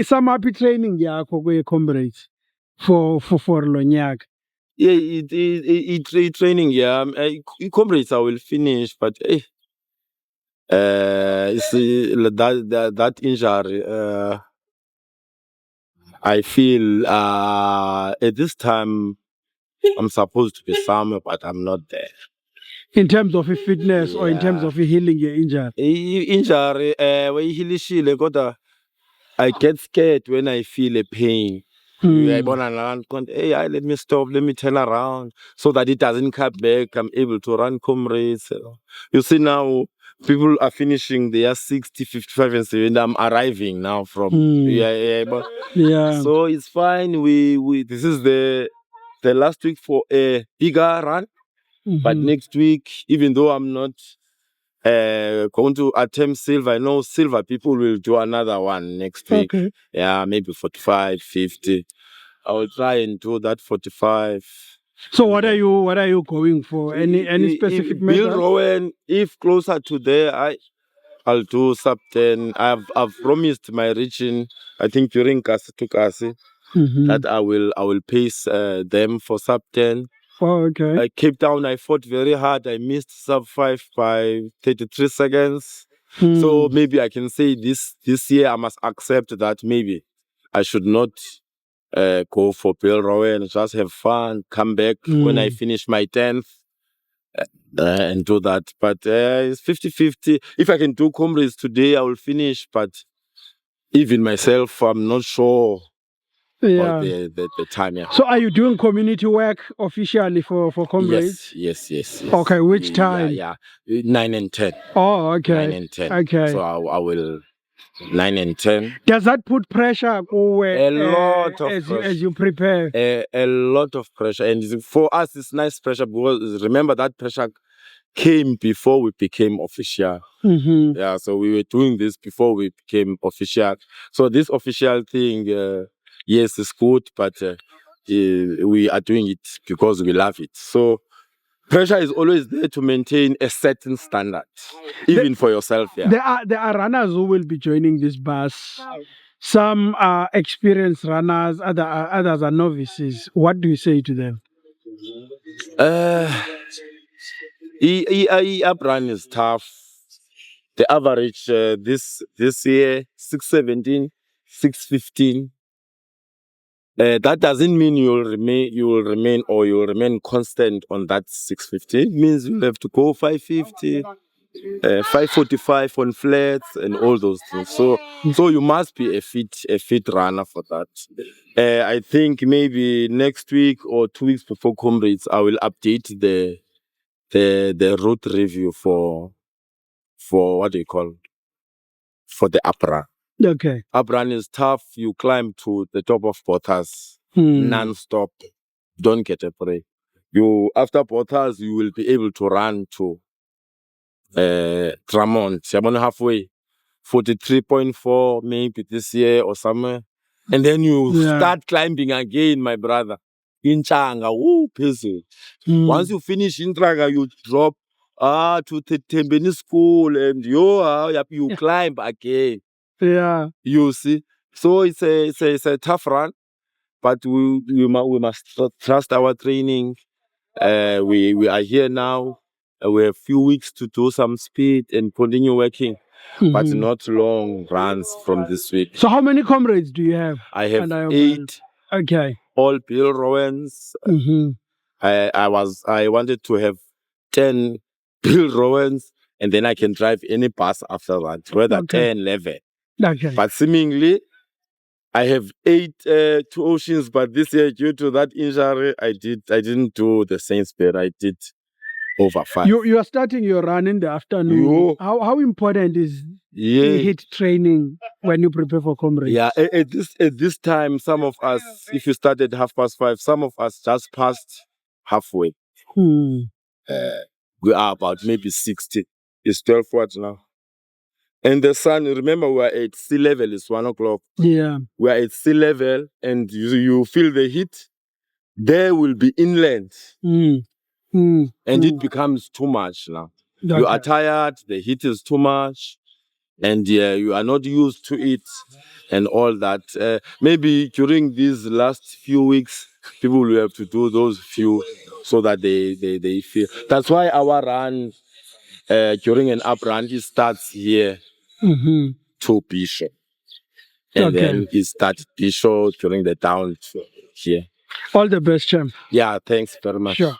Some happy training yakho kwi-Comrades for lo nyaka. Yeah, training, yeah. Comrades I will finish, but see, that injury, I feel at this time I'm supposed to be somewhere, but I'm not there. In terms of fitness or in terms of healing your injury? Injury, I get scared when I feel a pain. Let me stop, let me turn around so that it doesn't come back. I'm able to run Comrades. You see now, people are finishing their 60, 55 and 70. I'm arriving now from so it's fine. We this is the last week for a bigger run. But next week, even though I'm not going to attempt silver, I know silver people will do another one next week. Okay. Yeah, maybe 45, 50. I will try and do that 45. So what are you going for? Any specific method? Bill Rowan, if closer to there, I'll do sub 10. I've promised my region, I think during Kasi to Kasi, that I will pace them for sub 10. Oh, okay. Cape Town, I fought very hard. I missed sub 5 by 33 seconds. So maybe I can say this year I must accept that maybe I should not go for Bill Rowan, just have fun, come back when I finish my 10th and do that. But it's 50-50. If I can do Comrades today, I will finish. But even myself, I'm not sure about the time. Yeah. So are you doing community work officially for Comrades? Yes. Okay, which time? Yeah, 9 and 10. Oh, okay. 9 and 10. Okay. So I will 9 and 10. Does that put pressure a lot of as pressure. as you prepare? A lot of pressure. And for us, it's nice pressure because remember that pressure came before we became official. Yeah, so we were doing this before we became official. So this official thing, yes, it's good, but we are doing it because we love it. So pressure is always there to maintain a certain standard, even for yourself. Yeah. There are runners who will be joining this bus. Some are experienced runners, others are novices. What do you say to them? Up run is tough. The average this year 6:17, 6:15. That doesn't mean you will remain constant on that 6:15. It means you have to go 5:50, 5:45 on flats and all those things. So you must be a fit runner for that. I think maybe next week or 2 weeks before Comrades, I will update the route review for what do you call, for the up run. Okay. Up run is tough. You climb to the top of Porters non-stop. Don't get a break. After Porters, you will be able to run to Tramont. Halfway, 43.4 maybe this year or somewhere. And then you start climbing again, my brother. In Changa, once you finish in Changa, you drop to the Tembeni school and you climb again. Yeah. You see. So it's a tough run, but we must trust our training. We are here now. We have few weeks to do some speed and continue working, but not long runs from this week. So how many Comrades do you have? I have 8. Okay. All Bill Rowans. I wanted to have 10 Bill Rowans, and then I can drive any bus after that, whether 10, 11. Okay. But seemingly, I have 8 2 Oceans, but this year due to that injury, I didn't do the same speed. I did over 5. You are starting your run in the afternoon. How important is HIIT training when you prepare for Comrades? Yeah, at this time, some of us, if you started 5:30, some of us just passed halfway. We are about maybe 60. It's 12 watts now. And the sun, remember, we are at sea level. It's 1 o'clock. Yeah. We are at sea level, and you feel the heat. There will be inland. And it becomes too much now. You are tired, the heat is too much. and you are not used to it and all that. Maybe during these last few weeks, people will have to do those few so that they feel. That's why our run during an up run, it starts here to Bishop. And then it starts Bishop during the down here. All the best, champ. Yeah, thanks very much. Sure.